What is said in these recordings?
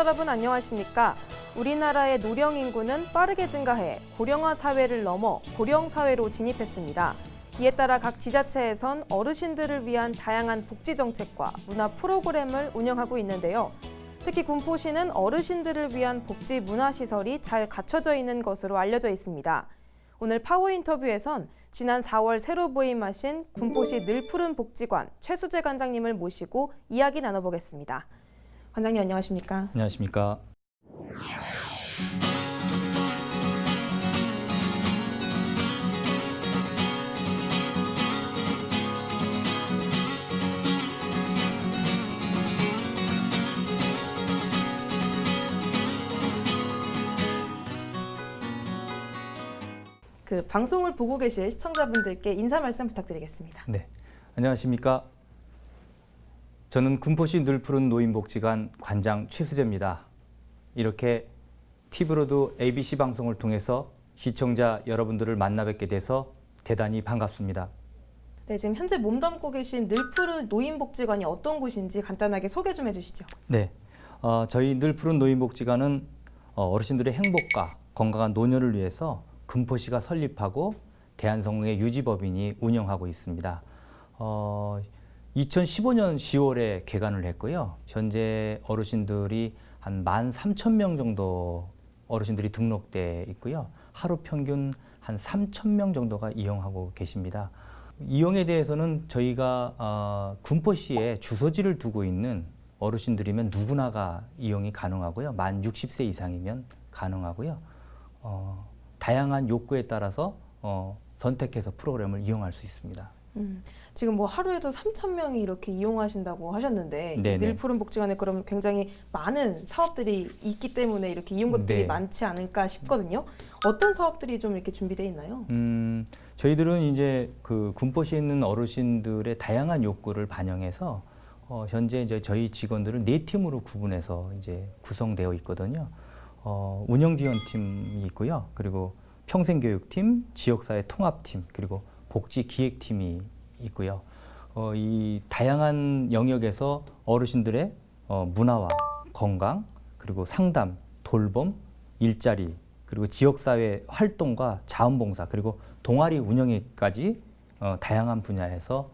여러분 안녕하십니까? 우리나라의 노령 인구는 빠르게 증가해 고령화 사회를 넘어 고령 사회로 진입했습니다. 이에 따라 각 지자체에선 어르신들을 위한 다양한 복지 정책과 문화 프로그램을 운영하고 있는데요. 특히 군포시는 어르신들을 위한 복지 문화시설이 잘 갖춰져 있는 것으로 알려져 있습니다. 오늘 파워 인터뷰에선 지난 4월 새로 부임하신 군포시 늘푸른 복지관 최수재 관장님을 모시고 이야기 나눠보겠습니다. 관장님 안녕하십니까? 안녕하십니까? 방송을 보고 계실 시청자분들께 인사 말씀 부탁드리겠습니다. 네, 안녕하십니까? 저는 군포시 늘푸른 노인복지관 관장 최수재입니다. 이렇게 TV로도 ABC 방송을 통해서 시청자 여러분들을 만나 뵙게 돼서 대단히 반갑습니다. 네, 지금 현재 몸담고 계신 늘푸른 노인복지관이 어떤 곳인지 간단하게 소개 좀 해주시죠. 네, 저희 늘푸른 노인복지관은 어르신들의 행복과 건강한 노년을 위해서 군포시가 설립하고 대한성공회 유지법인이 운영하고 있습니다. 2015년 10월에 개관을 했고요. 현재 어르신들이 한 13,000명 정도 어르신들이 등록돼 있고요. 하루 평균 한 3,000명 정도가 이용하고 계십니다. 이용에 대해서는 저희가 군포시에 주소지를 두고 있는 어르신들이면 누구나가 이용이 가능하고요. 만 60세 이상이면 가능하고요. 다양한 욕구에 따라서 선택해서 프로그램을 이용할 수 있습니다. 지금 하루에도 3,000명이 이렇게 이용하신다고 하셨는데 늘푸른 복지관에 그럼 굉장히 많은 사업들이 있기 때문에 이렇게 이용객들이 네. 많지 않을까 싶거든요. 어떤 사업들이 좀 이렇게 준비되어 있나요? 저희들은 이제 군포시에 있는 어르신들의 다양한 욕구를 반영해서 현재 이제 저희 직원들을 4팀으로 구분해서 이제 구성되어 있거든요. 운영지원팀이 있고요. 그리고 평생교육팀, 지역사회 통합팀, 그리고 복지기획팀이 있고요. 이 다양한 영역에서 어르신들의 문화와 건강, 그리고 상담, 돌봄, 일자리, 그리고 지역사회 활동과 자원봉사, 그리고 동아리 운영에까지 다양한 분야에서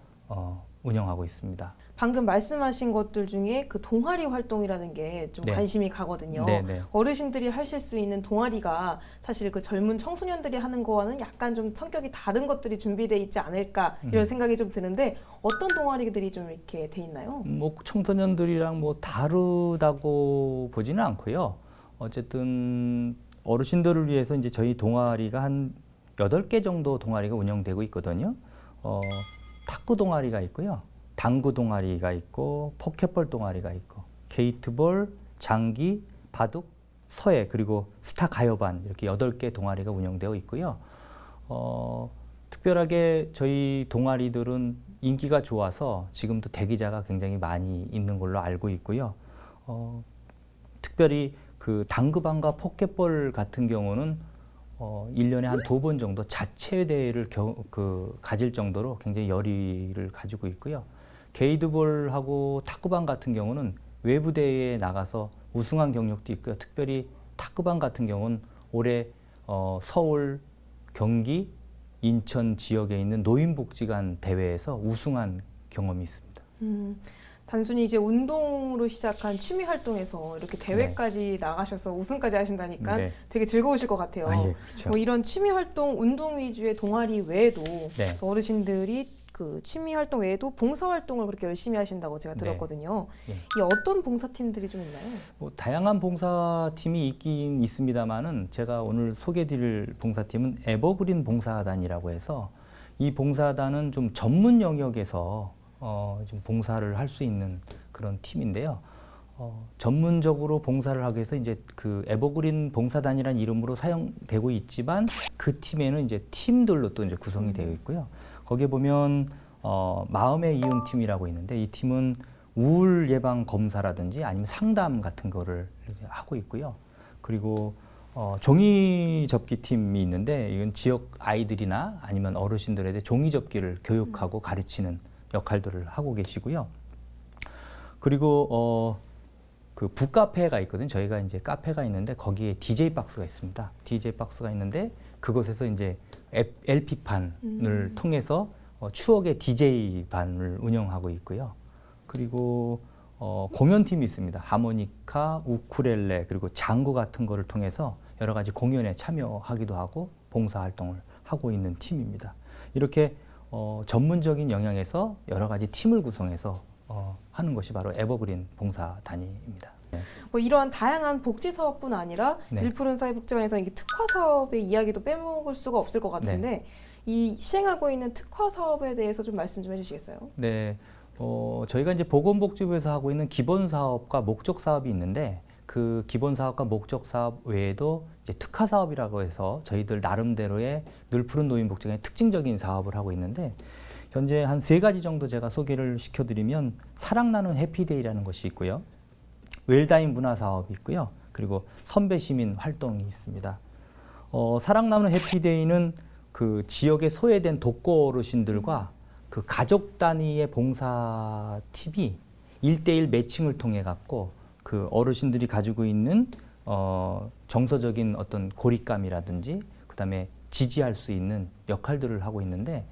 운영하고 있습니다. 방금 말씀하신 것들 중에 그 동아리 활동이라는 게 좀 네. 관심이 가거든요. 네. 어르신들이 하실 수 있는 동아리가 사실 그 젊은 청소년들이 하는 거와는 약간 좀 성격이 다른 것들이 준비되어 있지 않을까 이런 생각이 좀 드는데 어떤 동아리들이 좀 이렇게 돼 있나요? 청소년들이랑 다르다고 보지는 않고요. 어쨌든 어르신들을 위해서 이제 저희 동아리가 한 8개 정도 동아리가 운영되고 있거든요. 탁구 동아리가 있고요. 당구 동아리가 있고 포켓볼 동아리가 있고 게이트볼, 장기, 바둑, 서예 그리고 스타 가요반 이렇게 8개 동아리가 운영되어 있고요. 특별하게 저희 동아리들은 인기가 좋아서 지금도 대기자가 굉장히 많이 있는 걸로 알고 있고요. 특별히 그 당구반과 포켓볼 같은 경우는 1년에 한 2번 정도 자체 대회를 가질 정도로 굉장히 열의를 가지고 있고요. 게이트볼하고 탁구반 같은 경우는 외부 대회에 나가서 우승한 경력도 있고요. 특별히 탁구반 같은 경우는 올해 서울, 경기, 인천 지역에 있는 노인복지관 대회에서 우승한 경험이 있습니다. 단순히 이제 운동으로 시작한 취미 활동에서 이렇게 대회까지 나가셔서 우승까지 하신다니까 되게 즐거우실 것 같아요. 예, 그렇죠. 이런 취미 활동, 운동 위주의 동아리 외에도 네. 어르신들이 그 취미 활동 외에도 봉사 활동을 그렇게 열심히 하신다고 제가 들었거든요. 예. 이 어떤 봉사팀들이 좀 있나요? 다양한 봉사팀이 있긴 있습니다만은 제가 오늘 소개드릴 봉사팀은 에버그린 봉사단이라고 해서 이 봉사단은 좀 전문 영역에서 좀 봉사를 할 수 있는 그런 팀인데요. 전문적으로 봉사를 하기 위해서 이제 그 에버그린 봉사단이라는 이름으로 사용되고 있지만 그 팀에는 이제 팀들로 또 이제 구성이 되어 있고요. 거기에 보면 마음의 이음 팀이라고 있는데 이 팀은 우울 예방 검사라든지 아니면 상담 같은 거를 이렇게 하고 있고요. 그리고 종이 접기 팀이 있는데 이건 지역 아이들이나 아니면 어르신들에 대해 종이 접기를 교육하고 가르치는 역할들을 하고 계시고요. 그리고 그 북카페가 있거든요. 저희가 이제 카페가 있는데 거기에 DJ 박스가 있습니다. DJ 박스가 있는데 그곳에서 이제 LP판을 통해서 추억의 DJ 반을 운영하고 있고요. 그리고 공연팀이 있습니다. 하모니카, 우쿨렐레 그리고 장구 같은 거를 통해서 여러 가지 공연에 참여하기도 하고 봉사활동을 하고 있는 팀입니다. 이렇게 전문적인 영역에서 여러 가지 팀을 구성해서 하는 것이 바로 에버그린 봉사단위입니다. 네. 뭐 이러한 다양한 복지 사업뿐 아니라 네. 늘푸른 사회복지관에서 이게 특화 사업의 이야기도 빼먹을 수가 없을 것 같은데 이 시행하고 있는 특화 사업에 대해서 좀 말씀 좀 해주시겠어요? 네, 저희가 이제 보건복지부에서 하고 있는 기본 사업과 목적 사업이 있는데 그 기본 사업과 목적 사업 외에도 이제 특화 사업이라고 해서 저희들 나름대로의 늘푸른 노인복지관의 특징적인 사업을 하고 있는데 현재 한 3가지 정도 제가 소개를 시켜드리면 사랑 나눈 해피데이라는 것이 있고요. 웰다잉 문화 사업이 있고요. 그리고 선배 시민 활동이 있습니다. 사랑 나누는 해피데이는 그 지역에 소외된 독거 어르신들과 그 가족 단위의 봉사 팀이 1대1 매칭을 통해 갖고 그 어르신들이 가지고 있는 정서적인 어떤 고립감이라든지 그다음에 지지할 수 있는 역할들을 하고 있는데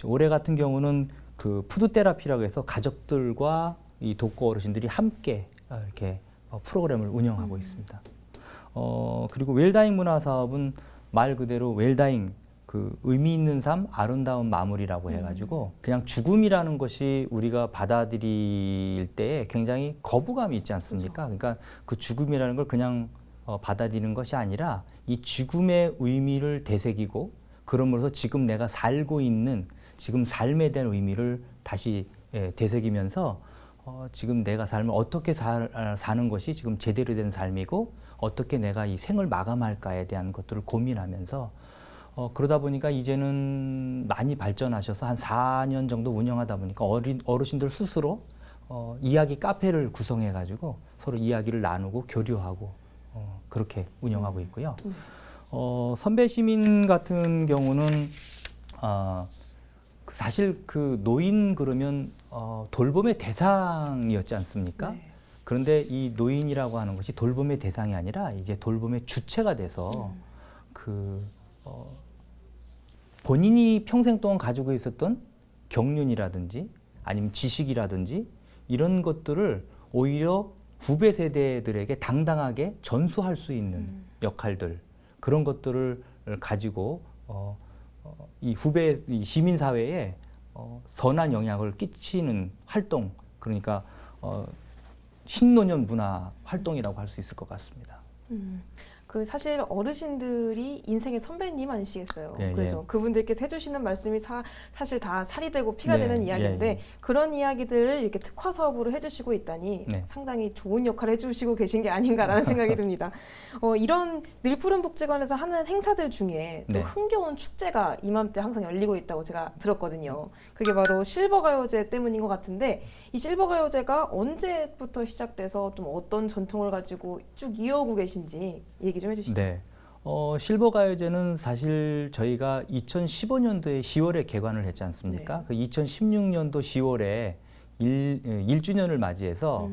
올해 같은 경우는 그 푸드 테라피라고 해서 가족들과 이 독거 어르신들이 함께 이렇게 프로그램을 운영하고 있습니다. 그리고 웰다잉 문화 사업은 말 그대로 웰다잉 그 의미 있는 삶, 아름다운 마무리라고 해가지고 그냥 죽음이라는 것이 우리가 받아들일 때에 굉장히 거부감이 있지 않습니까? 그러니까 그 죽음이라는 걸 그냥 받아들이는 것이 아니라 이 죽음의 의미를 되새기고 그러면서 지금 내가 살고 있는 지금 삶에 대한 의미를 다시 되새기면서 지금 내가 삶을 어떻게 사는 것이 지금 제대로 된 삶이고 어떻게 내가 이 생을 마감할까에 대한 것들을 고민하면서 그러다 보니까 이제는 많이 발전하셔서 한 4년 정도 운영하다 보니까 어르신들 스스로 이야기 카페를 구성해 가지고 서로 이야기를 나누고 교류하고 그렇게 운영하고 있고요. 선배 시민 같은 경우는 사실 그 노인 그러면 돌봄의 대상이었지 않습니까? 네. 그런데 이 노인이라고 하는 것이 돌봄의 대상이 아니라 이제 돌봄의 주체가 돼서 본인이 평생 동안 가지고 있었던 경륜이라든지 아니면 지식이라든지 이런 것들을 오히려 후배 세대들에게 당당하게 전수할 수 있는 역할들 그런 것들을 가지고 이 후배 이 시민 사회에 선한 영향을 끼치는 활동 그러니까 신노년 문화 활동이라고 할 수 있을 것 같습니다. 그 사실 어르신들이 인생의 선배님 아니시겠어요. 예, 그래서 예. 그분들께서 해주시는 말씀이 사실 다 살이 되고 피가 네, 되는 이야기인데 예. 그런 이야기들을 이렇게 특화 사업으로 해주시고 있다니 네. 상당히 좋은 역할을 해주시고 계신 게 아닌가라는 생각이 듭니다. 이런 늘푸른 복지관에서 하는 행사들 중에 또 네. 흥겨운 축제가 이맘때 항상 열리고 있다고 제가 들었거든요. 그게 바로 실버가요제 때문인 것 같은데 이 실버가요제가 언제부터 시작돼서 좀 어떤 전통을 가지고 쭉 이어오고 계신지 얘기 좀 해주시죠. 네. 실버가요제는 사실 저희가 2015년도에 10월에 개관을 했지 않습니까? 네. 그 2016년도 10월에 1주년을 맞이해서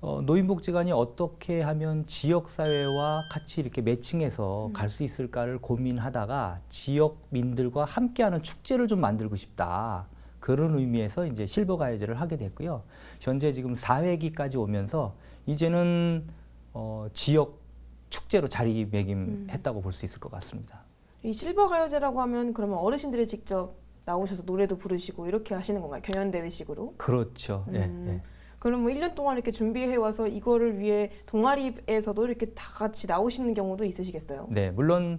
노인복지관이 어떻게 하면 지역사회와 같이 이렇게 매칭해서 갈 수 있을까를 고민하다가 지역민들과 함께하는 축제를 좀 만들고 싶다. 그런 의미에서 이제 실버가요제를 하게 됐고요. 현재 지금 4회기까지 오면서 이제는 지역 축제로 자리매김했다고 볼 수 있을 것 같습니다. 이 실버가요제라고 하면 그러면 어르신들이 직접 나오셔서 노래도 부르시고 이렇게 하시는 건가요? 경연대회식으로? 그렇죠. 예, 예. 그럼 뭐 1년 동안 이렇게 준비해 와서 이거를 위해 동아리에서도 이렇게 다 같이 나오시는 경우도 있으시겠어요? 네, 물론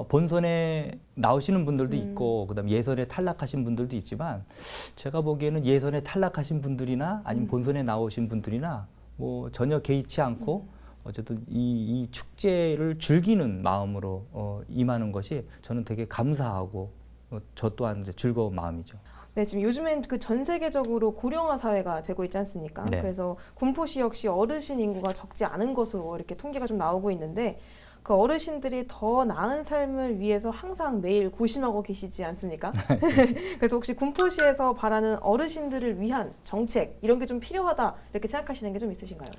본선에 나오시는 분들도 있고 그다음 예선에 탈락하신 분들도 있지만 제가 보기에는 예선에 탈락하신 분들이나 아니면 본선에 나오신 분들이나 뭐 전혀 개의치 않고 어쨌든 이 축제를 즐기는 마음으로 임하는 것이 저는 되게 감사하고 저 또한 이제 즐거운 마음이죠. 네, 지금 요즘엔 그 전 세계적으로 고령화 사회가 되고 있지 않습니까? 네. 그래서 군포시 역시 어르신 인구가 적지 않은 것으로 이렇게 통계가 좀 나오고 있는데 그 어르신들이 더 나은 삶을 위해서 항상 매일 고심하고 계시지 않습니까? 그래서 혹시 군포시에서 바라는 어르신들을 위한 정책 이런 게 좀 필요하다 이렇게 생각하시는 게 좀 있으신가요?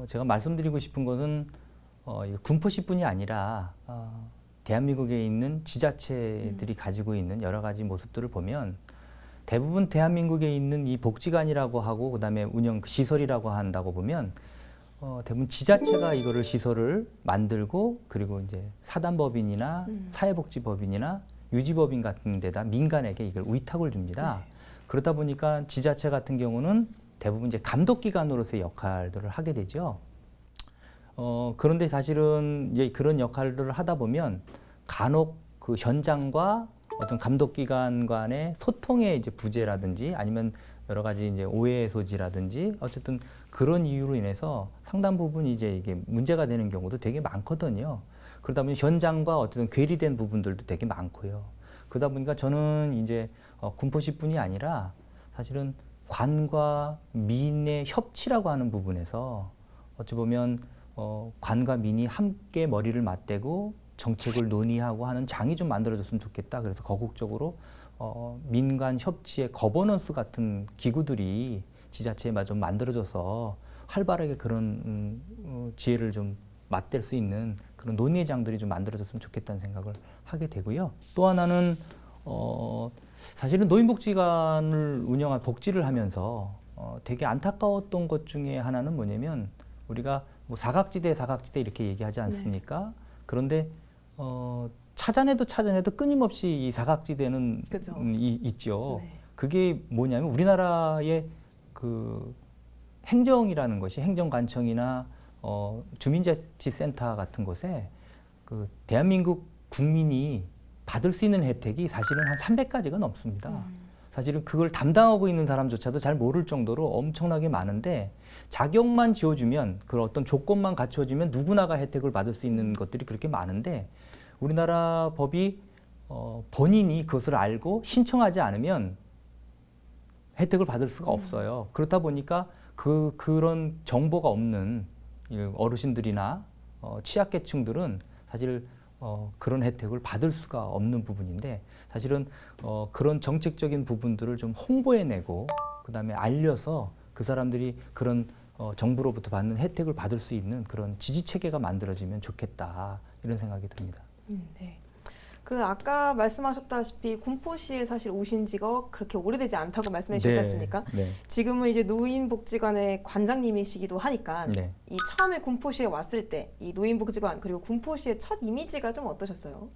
제가 말씀드리고 싶은 것은 이 군포시뿐이 아니라 대한민국에 있는 지자체들이 가지고 있는 여러 가지 모습들을 보면 대부분 대한민국에 있는 이 복지관이라고 하고 그다음에 운영 시설이라고 한다고 보면 대부분 지자체가 이거를 시설을 만들고 그리고 이제 사단법인이나 사회복지법인이나 유지법인 같은 데다 민간에게 이걸 위탁을 줍니다. 그러다 보니까 지자체 같은 경우는 대부분 이제 감독기관으로서의 역할들을 하게 되죠. 그런데 사실은 이제 그런 역할들을 하다 보면 간혹 그 현장과 어떤 감독기관 간의 소통의 이제 부재라든지 아니면 여러 가지 이제 오해의 소지라든지 어쨌든 그런 이유로 인해서 상당 부분 이제 이게 문제가 되는 경우도 되게 많거든요. 그러다 보니 현장과 어쨌든 괴리된 부분들도 되게 많고요. 그러다 보니까 저는 이제 군포시뿐이 아니라 사실은 관과 민의 협치라고 하는 부분에서 어찌 보면 관과 민이 함께 머리를 맞대고 정책을 논의하고 하는 장이 좀 만들어졌으면 좋겠다. 그래서 거국적으로 민간 협치의 거버넌스 같은 기구들이 지자체에 좀 만들어져서 활발하게 그런 지혜를 좀 맞댈 수 있는 그런 논의의 장들이 좀 만들어졌으면 좋겠다는 생각을 하게 되고요. 또 하나는 사실은 노인복지관을 운영한 복지를 하면서 되게 안타까웠던 것 중에 하나는 뭐냐면 우리가 뭐 사각지대 이렇게 얘기하지 않습니까? 네. 그런데 찾아내도 끊임없이 이 사각지대는 있죠. 네. 그게 뭐냐면 우리나라의 그 행정이라는 것이 행정관청이나 주민자치센터 같은 곳에 그 대한민국 국민이 받을 수 있는 혜택이 사실은 한 300가지가 넘습니다. 사실은 그걸 담당하고 있는 사람조차도 잘 모를 정도로 엄청나게 많은데 자격만 지어주면 그 어떤 조건만 갖춰주면 누구나가 혜택을 받을 수 있는 것들이 그렇게 많은데 우리나라 법이 본인이 그것을 알고 신청하지 않으면 혜택을 받을 수가 없어요. 그렇다 보니까 그런 정보가 없는 어르신들이나 취약계층들은 사실 그런 혜택을 받을 수가 없는 부분인데 사실은 그런 정책적인 부분들을 좀 홍보해내고 그다음에 알려서 그 사람들이 그런 정부로부터 받는 혜택을 받을 수 있는 그런 지지 체계가 만들어지면 좋겠다 이런 생각이 듭니다. 네. 그 아까 말씀하셨다시피 군포시에 사실 오신 지가 그렇게 오래되지 않다고 말씀해 주셨지 않습니까? 네. 지금은 이제 노인복지관의 관장님이시기도 하니까 네. 이 처음에 군포시에 왔을 때 이 노인복지관 그리고 군포시의 첫 이미지가 좀 어떠셨어요?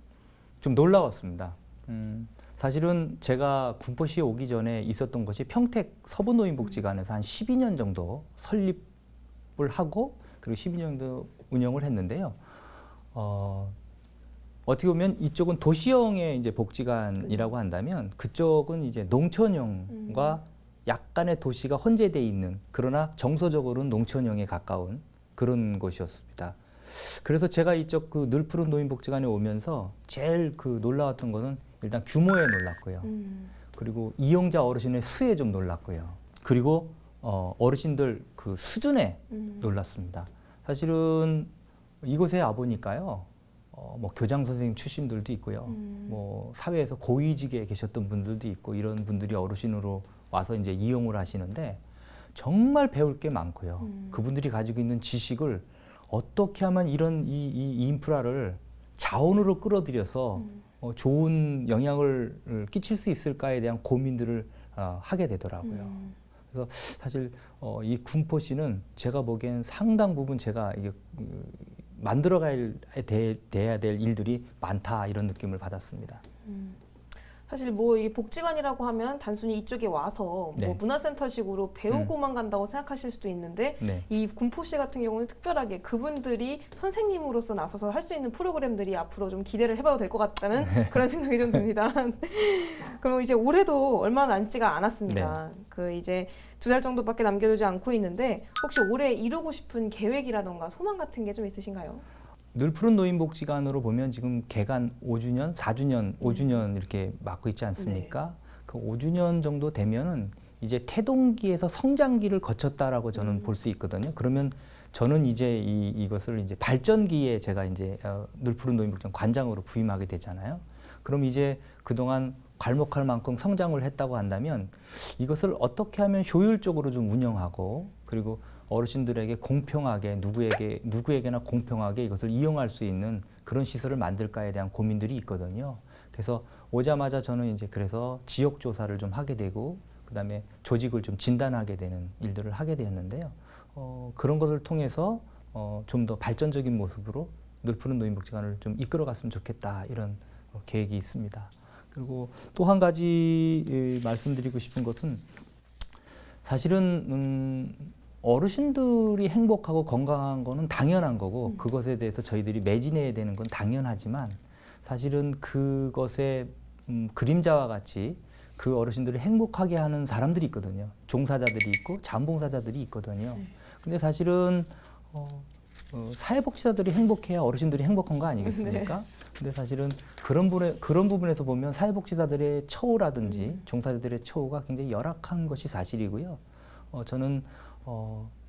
좀 놀라웠습니다. 사실은 제가 군포시에 오기 전에 있었던 것이 평택 서부노인복지관에서 한 12년 정도 설립을 하고 그리고 12년 정도 운영을 했는데요. 어떻게 보면 이쪽은 도시형의 이제 복지관이라고 한다면 그쪽은 이제 농촌형과 약간의 도시가 혼재되어 있는 그러나 정서적으로는 농촌형에 가까운 그런 곳이었습니다. 그래서 제가 이쪽 그 늘푸른 노인복지관에 오면서 제일 그 놀라웠던 거는 일단 규모에 놀랐고요. 그리고 이용자 어르신의 수에 좀 놀랐고요. 그리고 어르신들 그 수준에 놀랐습니다. 사실은 이곳에 와보니까요. 뭐 교장 선생님 출신들도 있고요. 뭐 사회에서 고위직에 계셨던 분들도 있고 이런 분들이 어르신으로 와서 이제 이용을 하시는데 정말 배울 게 많고요. 그분들이 가지고 있는 지식을 어떻게 하면 이런 이 인프라를 자원으로 끌어들여서 좋은 영향을 끼칠 수 있을까에 대한 고민들을 하게 되더라고요. 그래서 사실 이 군포시는 제가 보기엔 상당 부분 제가 이게 만들어가야 될 일들이 많다 이런 느낌을 받았습니다. 사실 뭐 이 복지관이라고 하면 단순히 이쪽에 와서 네. 뭐 문화센터식으로 배우고만 간다고 생각하실 수도 있는데 네. 이 군포시 같은 경우는 특별하게 그분들이 선생님으로서 나서서 할 수 있는 프로그램들이 앞으로 좀 기대를 해봐도 될 것 같다는 그런 생각이 좀 듭니다. 그럼 이제 올해도 얼마 남지가 않았습니다. 네. 그 이제 2달 정도밖에 남겨두지 않고 있는데 혹시 올해 이루고 싶은 계획이라던가 소망 같은 게 좀 있으신가요? 늘푸른 노인복지관으로 보면 지금 개관 5주년, 4주년, 5주년 이렇게 맞고 있지 않습니까? 네. 그 5주년 정도 되면은 이제 태동기에서 성장기를 거쳤다라고 저는 볼 수 있거든요. 그러면 저는 이제 이것을 이제 발전기에 제가 이제 늘푸른 노인복지관 관장으로 부임하게 되잖아요. 그럼 이제 그동안 괄목할 만큼 성장을 했다고 한다면 이것을 어떻게 하면 효율적으로 좀 운영하고 그리고 어르신들에게 공평하게 누구에게나 공평하게 이것을 이용할 수 있는 그런 시설을 만들까에 대한 고민들이 있거든요. 그래서 오자마자 저는 이제 그래서 지역 조사를 좀 하게 되고 그다음에 조직을 좀 진단하게 되는 일들을 하게 되었는데요. 그런 것을 통해서 좀 더 발전적인 모습으로 늘푸른 노인복지관을 좀 이끌어갔으면 좋겠다 이런 계획이 있습니다. 그리고 또 한 가지 말씀드리고 싶은 것은 사실은 어르신들이 행복하고 건강한 거는 당연한 거고 그것에 대해서 저희들이 매진해야 되는 건 당연하지만 사실은 그것의 그림자와 같이 그 어르신들을 행복하게 하는 사람들이 있거든요. 종사자들이 있고 자원봉사자들이 있거든요. 근데 사실은 사회복지사들이 행복해야 어르신들이 행복한 거 아니겠습니까? 네. 근데 사실은 그런 부분에서 보면 사회복지사들의 처우라든지 종사자들의 처우가 굉장히 열악한 것이 사실이고요. 저는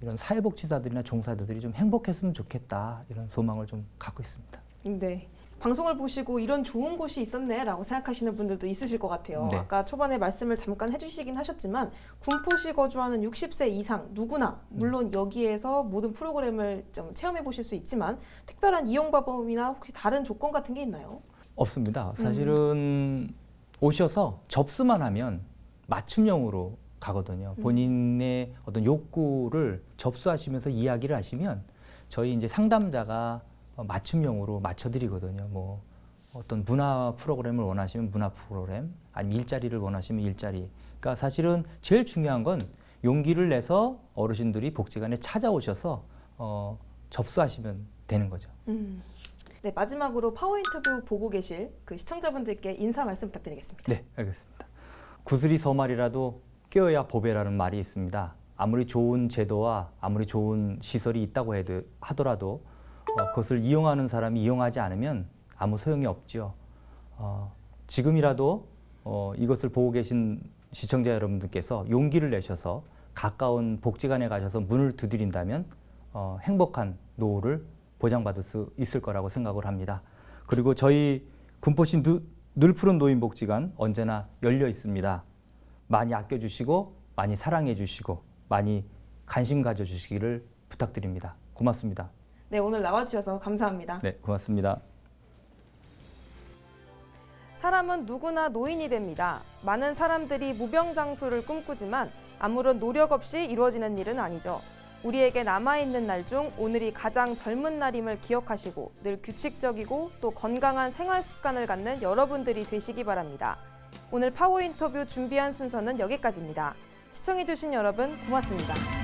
이런 사회복지사들이나 종사자들이 좀 행복했으면 좋겠다 이런 소망을 좀 갖고 있습니다. 네. 방송을 보시고 이런 좋은 곳이 있었네라고 생각하시는 분들도 있으실 것 같아요. 네. 아까 초반에 말씀을 잠깐 해주시긴 하셨지만 군포시 거주하는 60세 이상 누구나 물론 여기에서 모든 프로그램을 좀 체험해 보실 수 있지만 특별한 이용 방법이나 혹시 다른 조건 같은 게 있나요? 없습니다. 사실은 오셔서 접수만 하면 맞춤형으로 가거든요. 본인의 어떤 욕구를 접수하시면서 이야기를 하시면 저희 이제 상담자가 맞춤형으로 맞춰드리거든요. 뭐 어떤 문화 프로그램을 원하시면 문화 프로그램, 아니면 일자리를 원하시면 일자리. 그러니까 사실은 제일 중요한 건 용기를 내서 어르신들이 복지관에 찾아오셔서 접수하시면 되는 거죠. 네, 마지막으로 파워 인터뷰 보고 계실 그 시청자분들께 인사 말씀 부탁드리겠습니다. 네, 알겠습니다. 구슬이 서말이라도 꿰어야 보배라는 말이 있습니다. 아무리 좋은 제도와 아무리 좋은 시설이 있다고 하더라도 그것을 이용하는 사람이 이용하지 않으면 아무 소용이 없죠. 지금이라도 이것을 보고 계신 시청자 여러분들께서 용기를 내셔서 가까운 복지관에 가셔서 문을 두드린다면 행복한 노후를 보장받을 수 있을 거라고 생각을 합니다. 그리고 저희 군포시 늘푸른 노인복지관 언제나 열려 있습니다. 많이 아껴주시고 많이 사랑해주시고 많이 관심 가져주시기를 부탁드립니다. 고맙습니다. 네, 오늘 나와주셔서 감사합니다. 네, 고맙습니다. 사람은 누구나 노인이 됩니다. 많은 사람들이 무병장수를 꿈꾸지만 아무런 노력 없이 이루어지는 일은 아니죠. 우리에게 남아있는 날 중 오늘이 가장 젊은 날임을 기억하시고 늘 규칙적이고 또 건강한 생활 습관을 갖는 여러분들이 되시기 바랍니다. 오늘 파워 인터뷰 준비한 순서는 여기까지입니다. 시청해주신 여러분 고맙습니다.